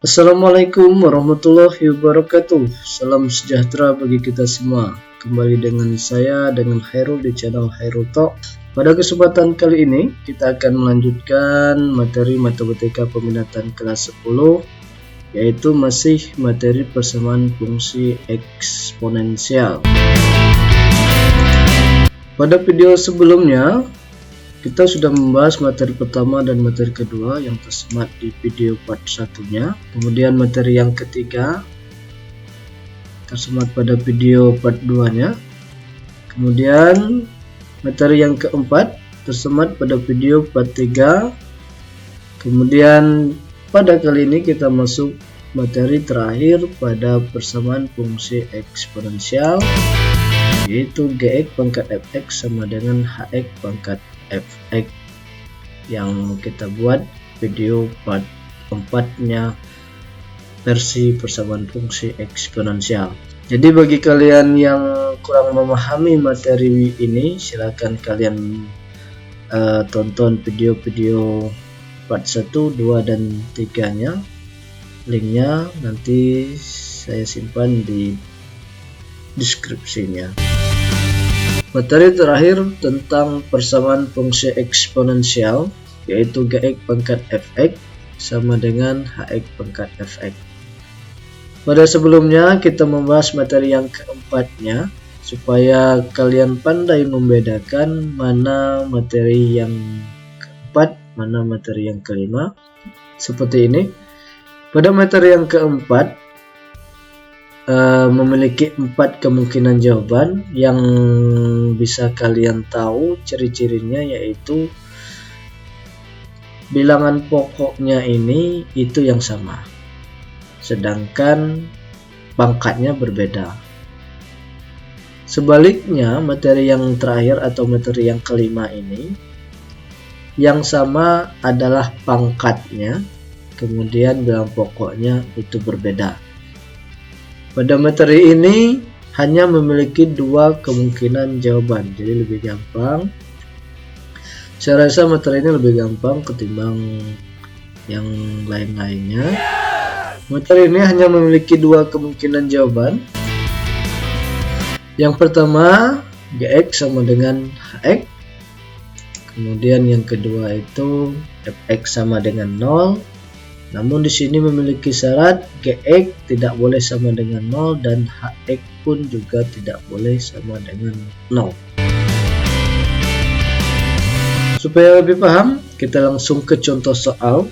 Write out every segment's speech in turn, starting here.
Assalamualaikum warahmatullahi wabarakatuh. Salam sejahtera bagi kita semua. Kembali dengan saya, dengan Khairul di channel Khairul Talk. Pada kesempatan kali ini kita akan melanjutkan materi matematika peminatan kelas 10, yaitu masih materi persamaan fungsi eksponensial. Pada video sebelumnya kita sudah membahas materi pertama dan materi kedua yang tersemat di video part 1-nya. Kemudian materi yang ketiga tersemat pada video part 2-nya. Kemudian materi yang keempat tersemat pada video part 3. Kemudian pada kali ini kita masuk materi terakhir pada persamaan fungsi eksponensial, yaitu Gx pangkat fx sama dengan Hx pangkat fx yang kita buat video part 4-nya versi persamaan fungsi eksponensial. Jadi bagi kalian yang kurang memahami materi ini, silakan kalian tonton video-video part 1, 2, dan 3-nya. Linknya nanti saya simpan di deskripsinya. Materi terakhir tentang persamaan fungsi eksponensial, yaitu Gx pangkat fx sama dengan Hx pangkat fx. Pada sebelumnya kita membahas materi yang keempatnya, supaya kalian pandai membedakan mana materi yang keempat, mana materi yang kelima. Seperti ini. Pada materi yang keempat memiliki 4 kemungkinan jawaban yang bisa kalian tahu ciri-cirinya, yaitu bilangan pokoknya ini itu yang sama, sedangkan pangkatnya berbeda. Sebaliknya materi yang terakhir atau materi yang kelima ini yang sama adalah pangkatnya, kemudian bilangan pokoknya itu berbeda. Pada materi ini hanya memiliki 2 kemungkinan jawaban, jadi lebih gampang. Saya rasa materi ini lebih gampang ketimbang yang lain-lainnya. Materi ini hanya memiliki 2 kemungkinan jawaban. Yang pertama, Gx sama dengan Hx. Kemudian yang kedua itu fx sama dengan 0. Namun di sini memiliki syarat Gx tidak boleh sama dengan 0 dan Hx pun juga tidak boleh sama dengan 0. Supaya lebih paham, kita langsung ke contoh soal.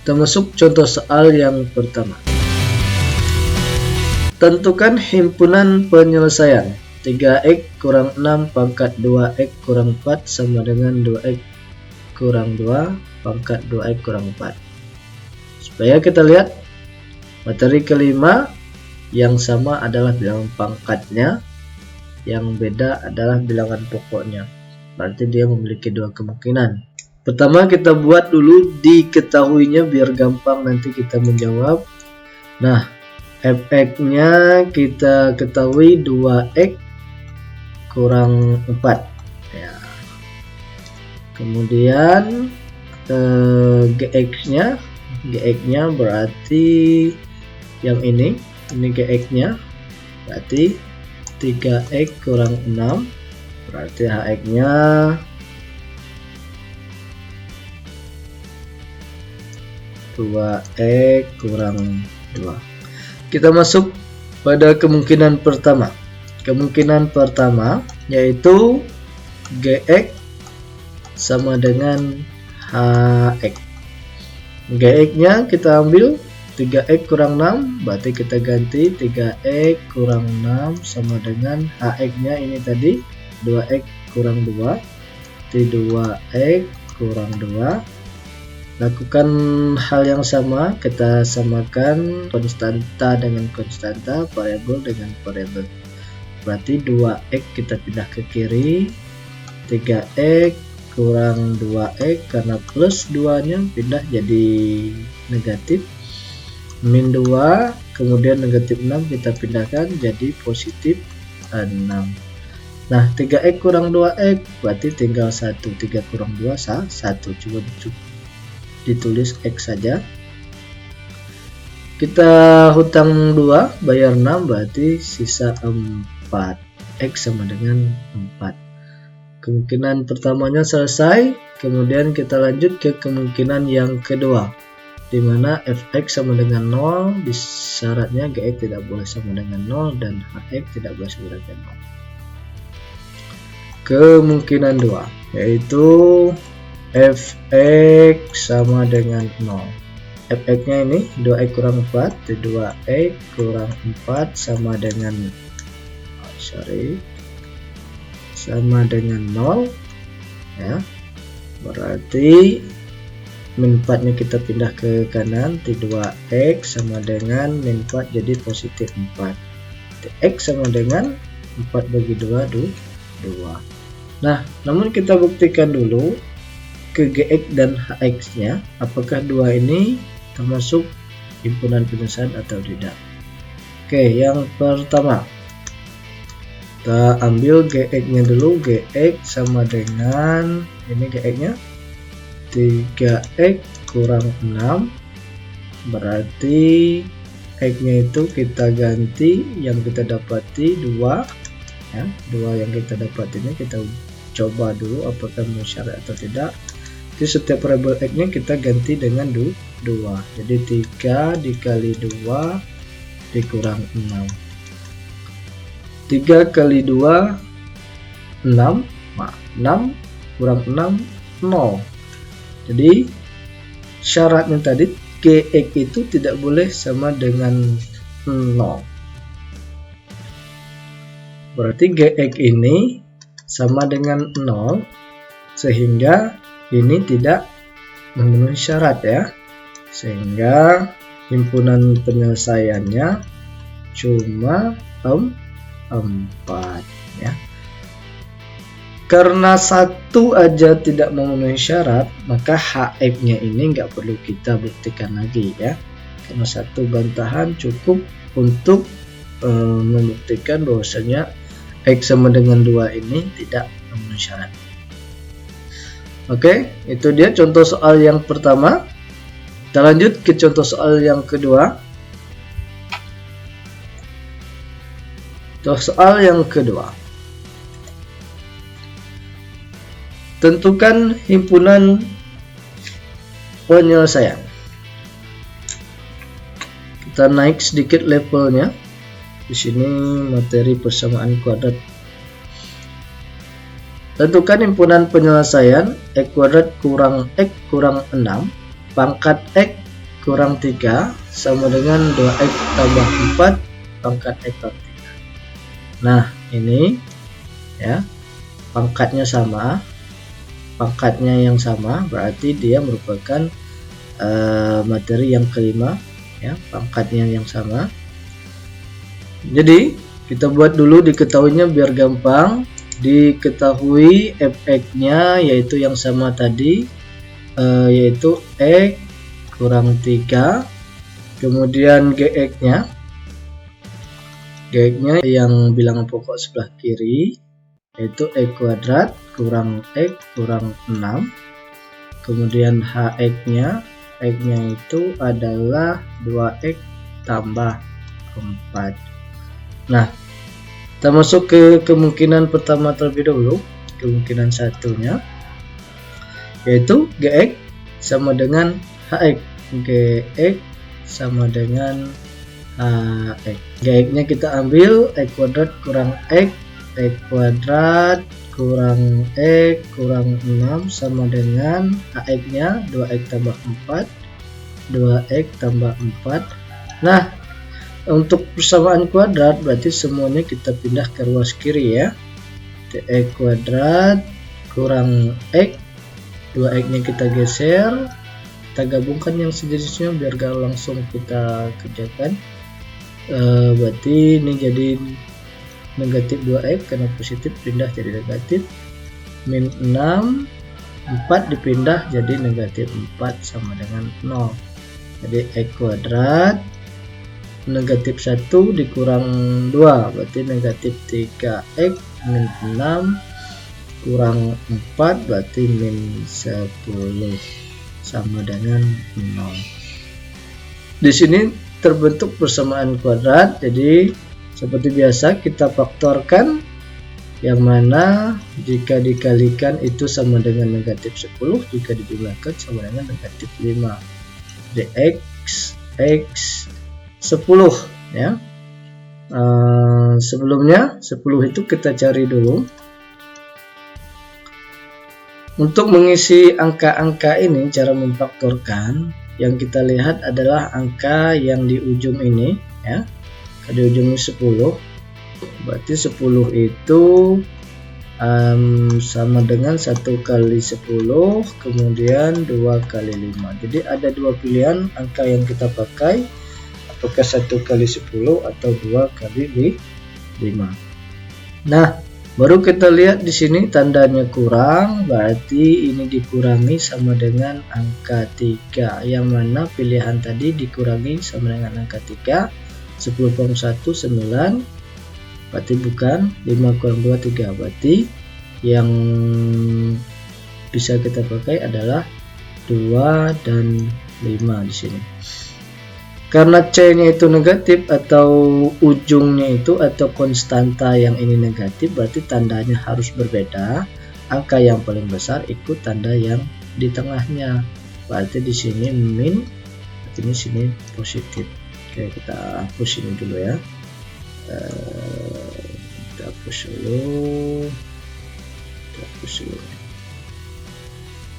Kita masuk contoh soal yang pertama. Tentukan himpunan penyelesaian 3x kurang 6 pangkat 2x kurang 4 sama dengan 2x kurang 2 pangkat 2x kurang 4. Supaya kita lihat materi kelima yang sama adalah bilangan pangkatnya, yang beda adalah bilangan pokoknya. Berarti dia memiliki 2 kemungkinan. Pertama kita buat dulu diketahuinya biar gampang nanti kita menjawab. Nah, fx-nya kita ketahui 2x kurang 4 ya. Kemudian Gx-nya berarti yang ini Gx-nya berarti 3x kurang 6, berarti Hx-nya 2x kurang 2. Kita masuk pada kemungkinan pertama. Kemungkinan pertama yaitu Gx sama dengan Hx. Gx-nya kita ambil 3x kurang 6, berarti kita ganti 3x kurang 6 sama dengan Hx-nya ini tadi 2x kurang 2, berarti 2x kurang 2. Lakukan hal yang sama, kita samakan konstanta dengan konstanta, variabel dengan variabel. Berarti 2x kita pindah ke kiri, 3x kurang 2x karena plus 2 nya pindah jadi negatif, min 2, kemudian negatif 6 kita pindahkan jadi positif 6. Nah 3x kurang 2x berarti tinggal 1, 3 kurang 2 1, coba ditulis x saja. kita hutang 2 bayar 6 berarti sisa 4. X sama dengan 4. Kemungkinan pertamanya selesai, kemudian kita lanjut ke kemungkinan yang kedua, di mana fx sama dengan 0, di syaratnya gx tidak boleh sama dengan 0 dan hx tidak boleh sama dengan 0. Kemungkinan 2 yaitu fx sama dengan 0. fx nya ini 2x kurang 4, 2x kurang 4 sama dengan sama dengan 0 ya. Berarti min 4 nya kita pindah ke kanan, 2x sama dengan min 4 jadi positif 4. X sama dengan 4 bagi 2 2. Nah, namun kita buktikan dulu ke gx dan hx nya apakah 2 ini termasuk himpunan penyelesaian atau tidak. Oke, yang pertama kita ambil gx nya dulu. Gx sama dengan ini gx nya 3x kurang 6, berarti x nya itu kita ganti yang kita dapati 2 ya. 2 yang kita dapat ini kita coba dulu apakah syarat atau tidak. Jadi setiap variabel x nya kita ganti dengan 2, jadi 3 dikali 2 dikurang 6. 3 kali 2 6, 6 kurang 6 0. Jadi syaratnya tadi gx itu tidak boleh sama dengan 0. Berarti gx ini sama dengan 0, sehingga ini tidak memenuhi syarat ya, sehingga himpunan penyelesaiannya cuma 4 ya. Karena satu aja tidak memenuhi syarat, maka hx nya ini nggak perlu kita buktikan lagi ya, karena satu bantahan cukup untuk membuktikan bahwasanya x sama dengan 2 ini tidak memenuhi syarat. Oke, itu dia contoh soal yang pertama. Kita lanjut ke contoh soal yang kedua. Contoh soal yang kedua. Tentukan himpunan penyelesaian. Kita naik sedikit levelnya. Di sini materi persamaan kuadrat. Tentukan himpunan penyelesaian x kuadrat kurang x kurang 6 pangkat x kurang 3 sama dengan 2x tambah 4 pangkat x pangkat 3. Nah, ini ya, pangkatnya sama, pangkatnya yang sama, berarti dia merupakan materi yang kelima ya, pangkatnya yang sama. Jadi kita buat dulu diketahuinya biar gampang. Diketahui fx nya yaitu yang sama tadi, yaitu x kurang 3, kemudian gx nya yang bilangan pokok sebelah kiri yaitu x kuadrat kurang x kurang 6, kemudian hx nya itu adalah 2x tambah 4. Nah, kita masuk ke kemungkinan pertama terlebih dahulu, kemungkinan satunya yaitu gx sama dengan hx. Gx sama dengan hx. Gx nya kita ambil x kuadrat kurang x kuadrat kurang x kurang 6 sama dengan hx nya 2x tambah 4, 2x tambah 4. Nah, untuk persamaan kuadrat berarti semuanya kita pindah ke ruas kiri ya. X kuadrat kurang x, 2x nya kita geser, kita gabungkan yang sejenisnya biar gak langsung kita kerjakan. Berarti ini jadi negatif 2x karena positif pindah jadi negatif, min 6, 4 dipindah jadi negatif 4 sama dengan 0. Jadi x kuadrat negatif 1 dikurang 2 berarti negatif 3x min 6 kurang 4 berarti min 10 sama dengan 0. Di sini terbentuk persamaan kuadrat. Jadi seperti biasa kita faktorkan, yang mana jika dikalikan itu sama dengan negatif 10, jika dijumlahkan sama dengan negatif 5. Dx x 10 ya. Sebelumnya 10 itu kita cari dulu. Untuk mengisi angka-angka ini, cara memfaktorkan yang kita lihat adalah angka yang di ujung ini ya. Di ujung 10, berarti 10 itu sama dengan 1 kali 10 kemudian 2 kali 5. Jadi ada dua pilihan angka yang kita pakai, apakah 1 kali 10 atau 2 kali 5. Nah, baru kita lihat di sini tandanya kurang, berarti ini dikurangi sama dengan angka 3, yang mana pilihan tadi dikurangi sama dengan angka 3. 10 kurang 1 9, berarti bukan. 5 kurang 2 3, berarti yang bisa kita pakai adalah 2 dan 5 di sini. Karena C-nya itu negatif atau ujungnya itu atau konstanta yang ini negatif, berarti tandanya harus berbeda. Angka yang paling besar ikut tanda yang di tengahnya. Berarti di sini min, berarti di sini positif. Oke, kita hapus ini dulu ya. Kita hapus dulu.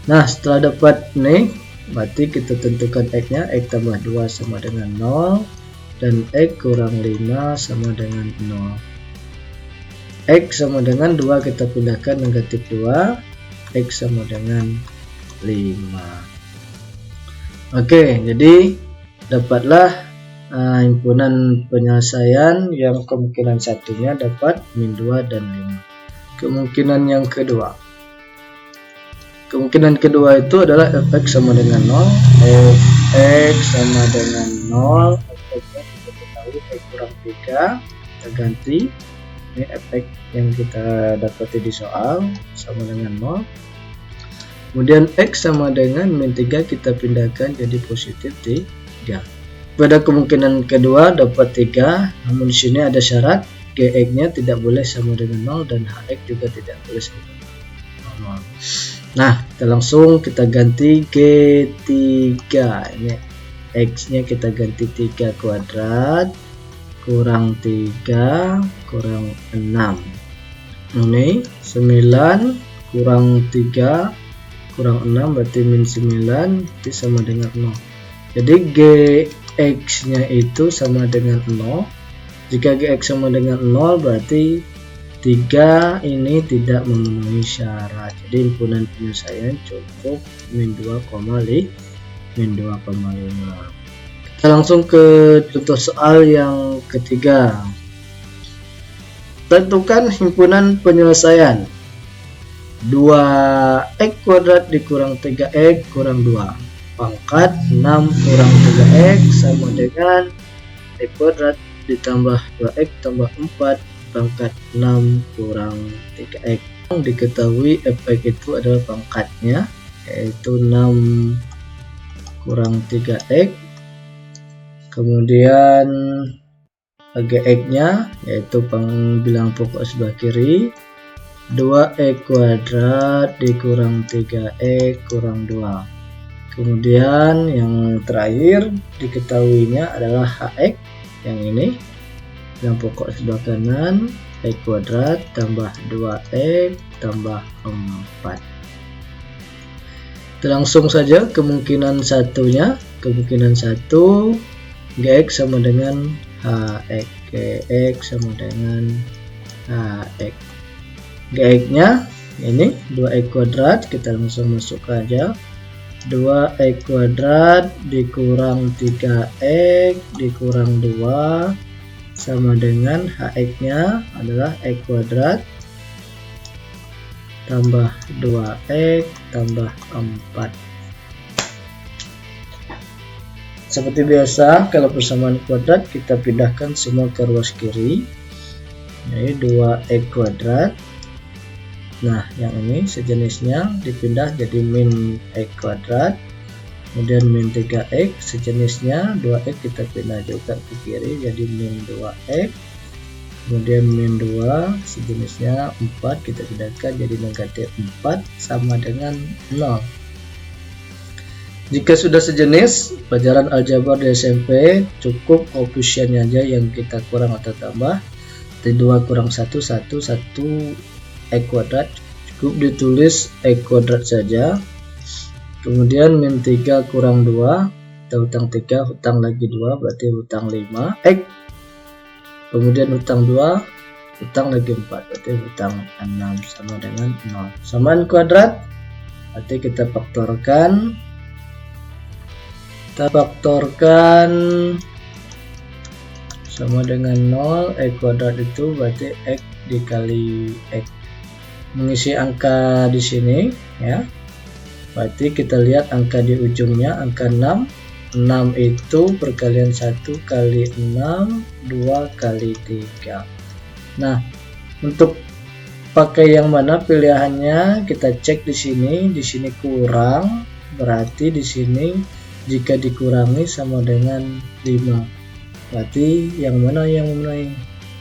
Nah, setelah dapat nih, berarti kita tentukan X nya. X tambah 2 sama dengan 0, dan X kurang 5 sama dengan 0. X sama dengan 2 kita pindahkan negatif 2, X sama dengan 5. Oke, jadi dapatlah himpunan penyelesaian yang kemungkinan satunya dapat min 2 dan 5. Kemungkinan yang kedua. Kemungkinan kedua itu adalah fx sama dengan 0, fx sama dengan 0, fx-nya kita ketahui x kurang 3, kita ganti. Ini fx yang kita dapati di soal sama dengan 0. Kemudian x sama dengan min 3 kita pindahkan jadi positif 3. Pada kemungkinan kedua dapat 3, namun di sini ada syarat gx-nya tidak boleh sama dengan 0 dan hx juga tidak boleh sama dengan 0. Nah, kita ganti G3. Ini X-nya kita ganti 3 kuadrat kurang 3 kurang 6. Ini 9 kurang 3 kurang 6 berarti min 9, itu sama dengan 0. Jadi Gx-nya itu sama dengan 0. Jika Gx sama dengan 0 berarti 3 ini tidak memenuhi syarat. Jadi himpunan penyelesaian cukup min 2,5. Kita langsung ke contoh soal yang ketiga. Tentukan himpunan penyelesaian 2x kuadrat dikurang 3x kurang 2 pangkat 6 kurang 3x sama dengan x kuadrat ditambah 2x tambah 4 pangkat 6 kurang 3x. Diketahui fx itu adalah pangkatnya, yaitu 6 kurang 3x. Kemudian gx nya yaitu bilangan pokok sebelah kiri, 2x kuadrat dikurang 3x kurang 2. Kemudian yang terakhir diketahuinya adalah hx yang ini, yang pokok sebelah kanan x kuadrat tambah 2x tambah 4. Langsung saja kemungkinan satunya. Kemungkinan 1 gx sama dengan hx, gx sama dengan hx. Gx nya ini 2x kuadrat, kita langsung masuk aja. 2x kuadrat dikurang 3x dikurang 2 sama dengan hx nya adalah x kuadrat tambah 2x tambah 4. Seperti biasa, kalau persamaan kuadrat kita pindahkan semua ke ruas kiri. Ini 2x kuadrat. Nah, yang ini sejenisnya dipindah jadi min x kuadrat kemudian min 3x sejenisnya 2x kita pindah juga ke kiri jadi min 2x, kemudian min 2 sejenisnya 4 kita pindahkan jadi negatif 4 sama dengan 0. Jika sudah sejenis, pelajaran aljabar di SMP cukup koefisiennya aja yang kita kurang atau tambah. T2 kurang 1, 1, 1 x kuadrat, cukup ditulis x kuadrat saja. Kemudian min 3 kurang 2, kita hutang 3, hutang lagi 2, berarti hutang 5 x. Kemudian hutang 2, hutang lagi 4, berarti hutang 6 sama dengan 0. Samaan kuadrat, berarti kita faktorkan sama dengan 0, x kuadrat itu berarti x dikali x. Mengisi angka di sini ya. Berarti kita lihat angka di ujungnya angka 6. 6 itu perkalian 1 kali 6 2 kali 3. Nah, untuk pakai yang mana pilihannya kita cek di sini. Di sini kurang, berarti di sini jika dikurangi sama dengan 5. Berarti yang mana yang memenuhi?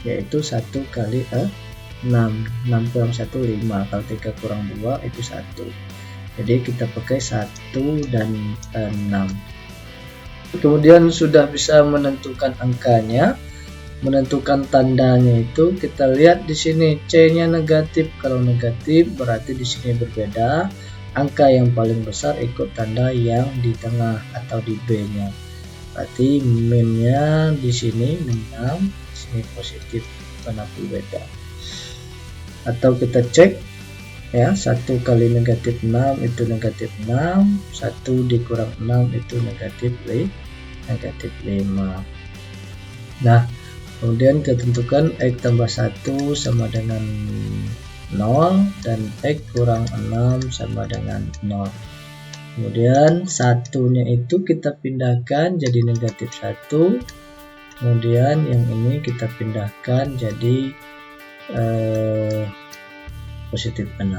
Yaitu 1 kali 6. 6 kurang 1 5. Kalau 3 kurang 2 itu 1. Jadi kita pakai 1 dan 6. Kemudian sudah bisa menentukan angkanya, menentukan tandanya itu kita lihat di sini C-nya negatif. Kalau negatif berarti di sini berbeda. Angka yang paling besar ikut tanda yang di tengah atau di B-nya. Berarti minnya di sini min 6, di sini positif karena berbeda. Atau kita cek ya, 1 kali negatif 6 itu negatif 6, 1 dikurang 6 itu negatif 5. Nah, kemudian kita tentukan x tambah 1 sama dengan 0 dan x kurang 6 sama dengan 0. Kemudian satunya itu kita pindahkan jadi negatif 1. Kemudian yang ini kita pindahkan jadi positif 6.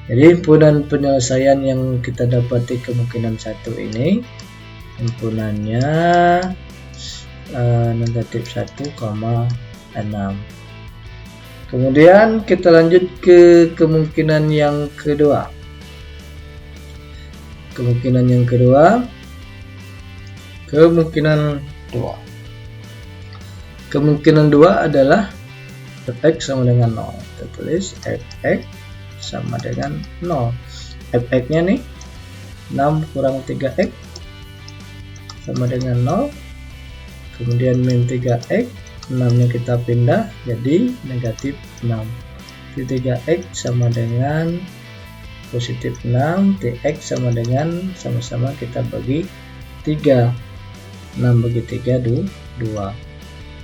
Jadi himpunan penyelesaian yang kita dapati kemungkinan 1 ini himpunannya negatif 1,6. Kemudian kita lanjut ke kemungkinan yang kedua. Kemungkinan 2 adalah fx sama dengan 0. Kita tulis fx sama dengan 0. Fx-nya nih 6 kurang 3x sama dengan 0. Kemudian min 3x, 6-nya kita pindah jadi negatif 6. 3x sama dengan positif 6, tx sama dengan sama-sama kita bagi 3. 6 bagi 3 2.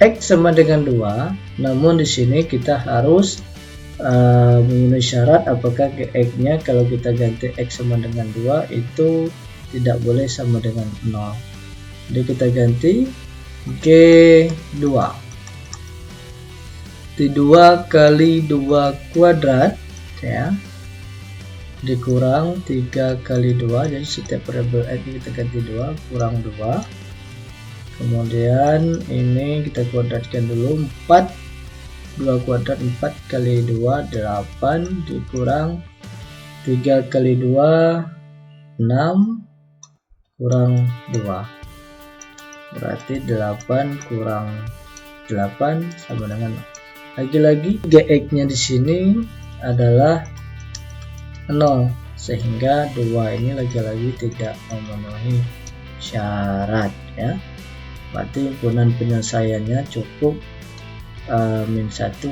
X sama dengan 2, namun di sini kita harus memenuhi syarat apakah x-nya kalau kita ganti x sama dengan 2 itu tidak boleh sama dengan 0. Jadi kita ganti G2. T2 kali 2 kuadrat ya dikurang 3 kali 2, jadi setiap variabel x kita ganti 2 kurang 2. Kemudian ini kita kuadratkan dulu 4, 2 kuadrat 4 kali 2 8 dikurang 3 kali 2 6 kurang 2, berarti 8 kurang 8 sama dengan 0. Lagi-lagi gx nya di sini adalah 0 sehingga 2 ini lagi-lagi tidak memenuhi syarat ya. Berarti himpunan penyelesaiannya cukup min 1,6.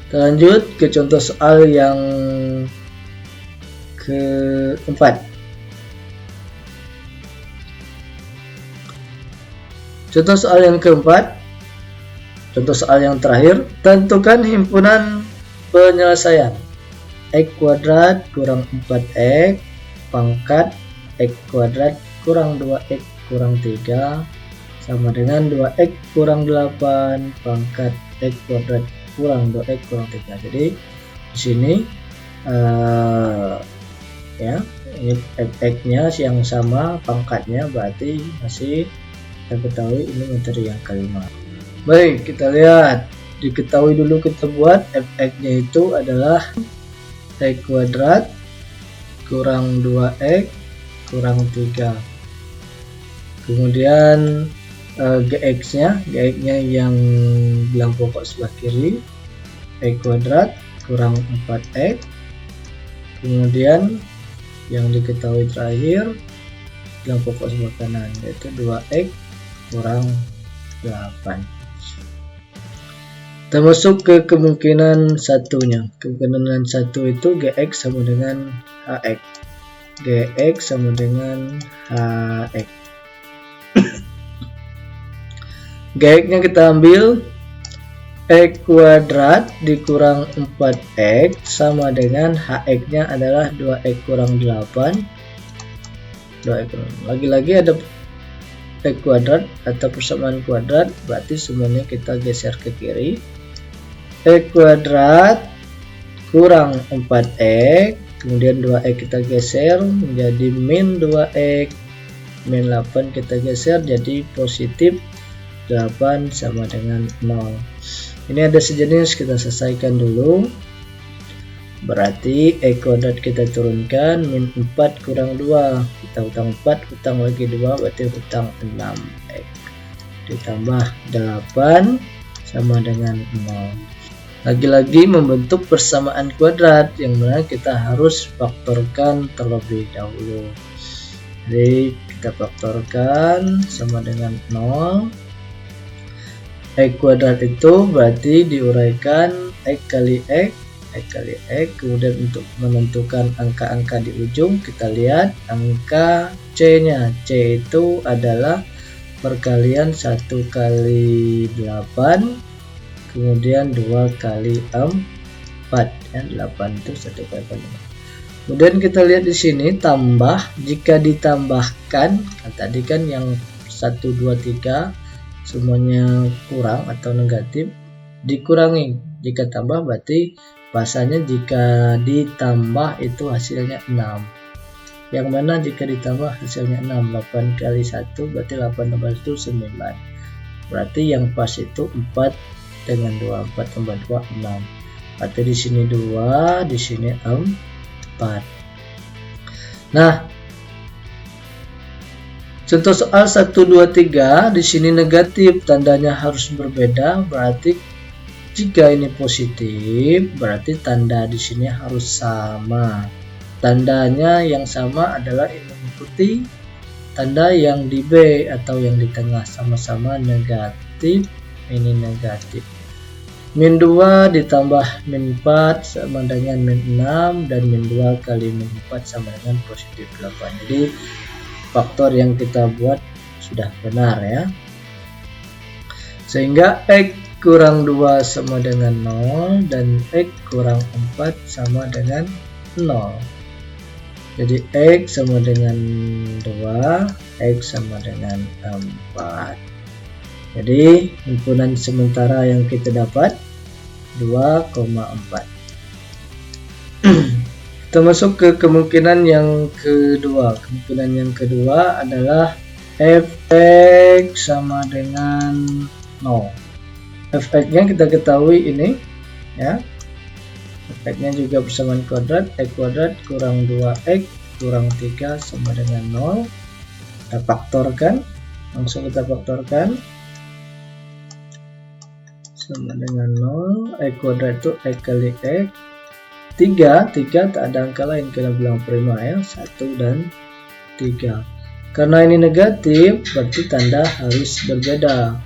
Kita lanjut ke contoh soal yang keempat. Contoh soal yang keempat, contoh soal yang terakhir, tentukan himpunan penyelesaian x kuadrat kurang 4x pangkat x kuadrat kurang 2x kurang 3 sama dengan 2x kurang 8 pangkat x kuadrat kurang 2x kurang 3. Jadi di sini ya ini fx-nya yang sama pangkatnya, berarti masih kita ketahui ini materi yang kelima. Baik, kita lihat, diketahui dulu kita buat fx-nya itu adalah x kuadrat kurang 2x kurang 3. Kemudian gx-nya yang bilang pokok sebelah kiri x kuadrat kurang 4x. Kemudian yang diketahui terakhir bilang pokok sebelah kanan yaitu 2x kurang 8. Kita masuk ke kemungkinan satunya. Kemungkinan satu itu gx sama dengan hx. Gx sama dengan hx. Gx nya kita ambil x kuadrat dikurang 4x sama dengan hx nya adalah 2x kurang 8. Lagi-lagi ada x kuadrat atau persamaan kuadrat, berarti semuanya kita geser ke kiri. X kuadrat kurang 4x, kemudian 2x kita geser menjadi min 2x, min 8 kita geser jadi positif 8 sama dengan 0. Ini ada sejenis, kita selesaikan dulu. Berarti x kuadrat kita turunkan, min 4 kurang 2, kita utang 4, utang lagi 2, berarti utang 6x ditambah 8 sama dengan 0. Lagi-lagi membentuk persamaan kuadrat yang mana kita harus faktorkan terlebih dahulu. Jadi kita faktorkan sama dengan 0. X kuadrat itu berarti diuraikan x kali x, kemudian untuk menentukan angka-angka di ujung kita lihat angka c nya. C itu adalah perkalian 1 kali 8 kemudian 2 kali 4 ya, 8 itu 1 kali 8. Kemudian kita lihat di sini tambah, jika ditambahkan, nah, tadi kan yang 1 2 3 semuanya kurang atau negatif, dikurangi. Jika tambah berarti bahasanya jika ditambah itu hasilnya 6. Yang mana jika ditambah hasilnya 6, 8 kali 1 berarti 8 tambah 1 9. Berarti yang pas itu 4 dengan 2, 4 tambah 2 6. Berarti di sini 2, di sini 4. Nah, contoh soal 1 2 3 di sini negatif, tandanya harus berbeda. Berarti jika ini positif, berarti tanda di sini harus sama. Tandanya yang sama adalah ini mengikuti tanda yang di B atau yang di tengah, sama-sama negatif, ini negatif. Min 2 ditambah min 4 sama dengan min 6 dan min 2 kali min 4 sama dengan positif 8. Jadi faktor yang kita buat sudah benar ya. Sehingga x kurang 2 sama dengan 0 dan x kurang 4 sama dengan 0. Jadi x sama dengan 2, x sama dengan 4. Jadi himpunan sementara yang kita dapat 2,4. Kita masuk ke kemungkinan yang kedua. Kemungkinan yang kedua adalah fx sama dengan 0. Fx-nya kita ketahui ini ya. Fx-nya juga persamaan kuadrat, x kuadrat kurang 2x kurang 3 sama dengan 0. Kita faktorkan, langsung kita faktorkan sama dengan 0. X kuadrat itu x kali x. 3 tak ada angka lain, kita bilang prima ya, 1 dan 3. Karena ini negatif berarti tanda harus berbeda.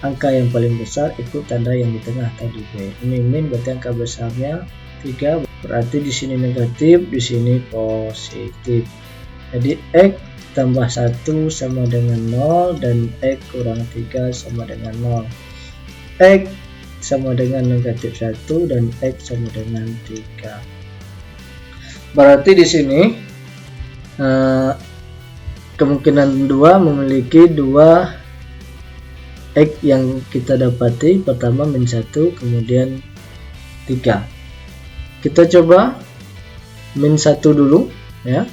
Angka yang paling besar ikut tanda yang di tengah tadi B. Ini min berarti angka besarnya 3, berarti di sini negatif, di sini positif. Jadi x tambah 1 sama dengan 0 dan x kurang 3 sama dengan 0. X sama dengan negatif 1 dan x sama dengan 3. Berarti di sini kemungkinan 2 memiliki 2 x yang kita dapati. Pertama min 1 kemudian 3. Kita coba min 1 dulu ya.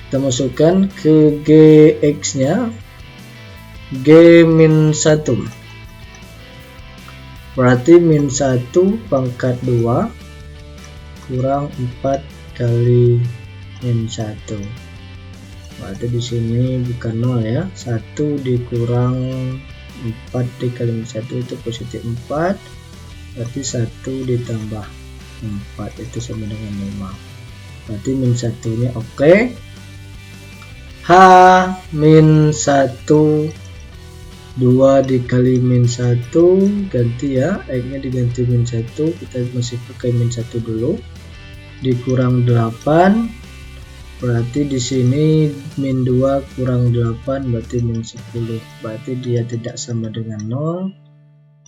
Kita masukkan ke GX nya G min 1, berarti min 1 pangkat 2 kurang 4 kali min 1. Berarti di sini bukan 0 ya, 1 dikurang 4 dikali min 1 itu positif 4, berarti 1 ditambah 4 itu sama dengan 5. Berarti min 1 nya oke. H min 1 2 dikali min 1 ganti ya, X nya diganti min 1, kita masih pakai min 1 dulu, dikurang 8, berarti di sini min 2 kurang 8 berarti min 10, berarti dia tidak sama dengan 0,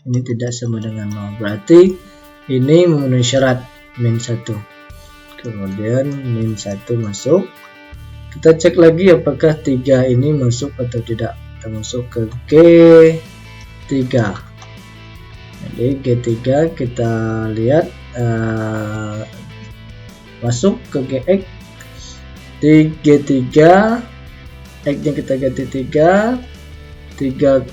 ini tidak sama dengan 0, berarti ini memenuhi syarat min 1. Kemudian min 1 masuk, kita cek lagi apakah 3 ini masuk atau tidak. Kita masuk ke G3, jadi G3 kita lihat masuk ke GX. Di G3 X nya kita ganti 3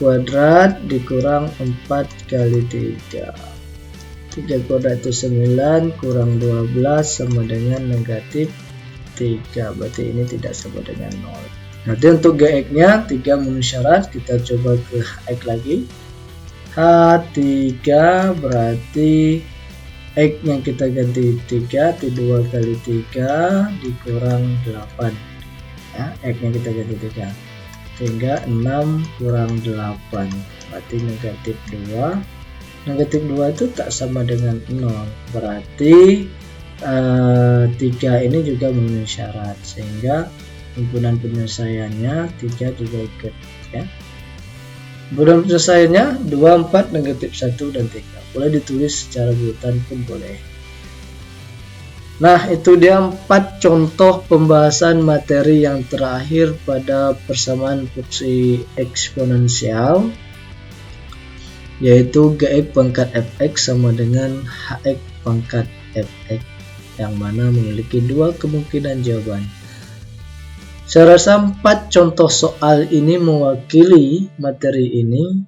kuadrat dikurang 4 kali 3 kuadrat itu 9 kurang 12 sama dengan negatif 3, berarti ini tidak sama dengan 0. Nanti untuk GX nya 3 memenuhi syarat, kita coba ke X lagi. H3 berarti X yang kita ganti 3, T2 kali 3 dikurang 8 ya, X yang kita ganti 3 sehingga 6 kurang 8 berarti negatif 2. Negatif 2 itu tak sama dengan 0, berarti 3 ini juga memenuhi syarat, sehingga himpunan penyelesaiannya 3 juga ikut ya. Himpunan penyelesaiannya 2, 4, negatif 1 dan 3. Boleh ditulis secara buletan pun boleh. Nah, itu dia 4 contoh pembahasan materi yang terakhir pada persamaan fungsi eksponensial, yaitu Gx pangkat fx sama dengan hx pangkat fx, yang mana memiliki 2 kemungkinan jawaban. Saya rasa 4 contoh soal ini mewakili materi ini,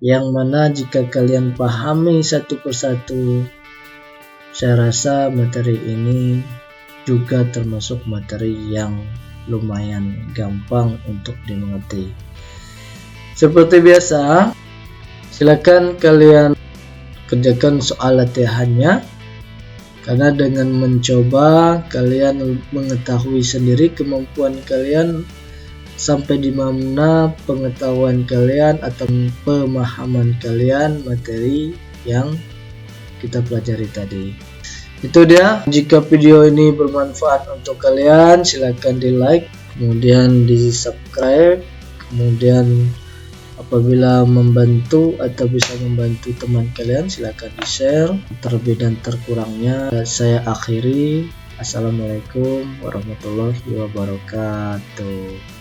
yang mana jika kalian pahami satu persatu, saya rasa materi ini juga termasuk materi yang lumayan gampang untuk dimengerti. Seperti biasa, silakan kalian kerjakan soal latihannya, karena dengan mencoba kalian mengetahui sendiri kemampuan kalian sampai di mana pengetahuan kalian atau pemahaman kalian materi yang kita pelajari tadi. Itu dia. Jika video ini bermanfaat untuk kalian, silakan di like, kemudian di subscribe, kemudian apabila membantu atau bisa membantu teman kalian, silakan di share. Terlebih dan terkurangnya saya akhiri. Assalamualaikum warahmatullahi wabarakatuh.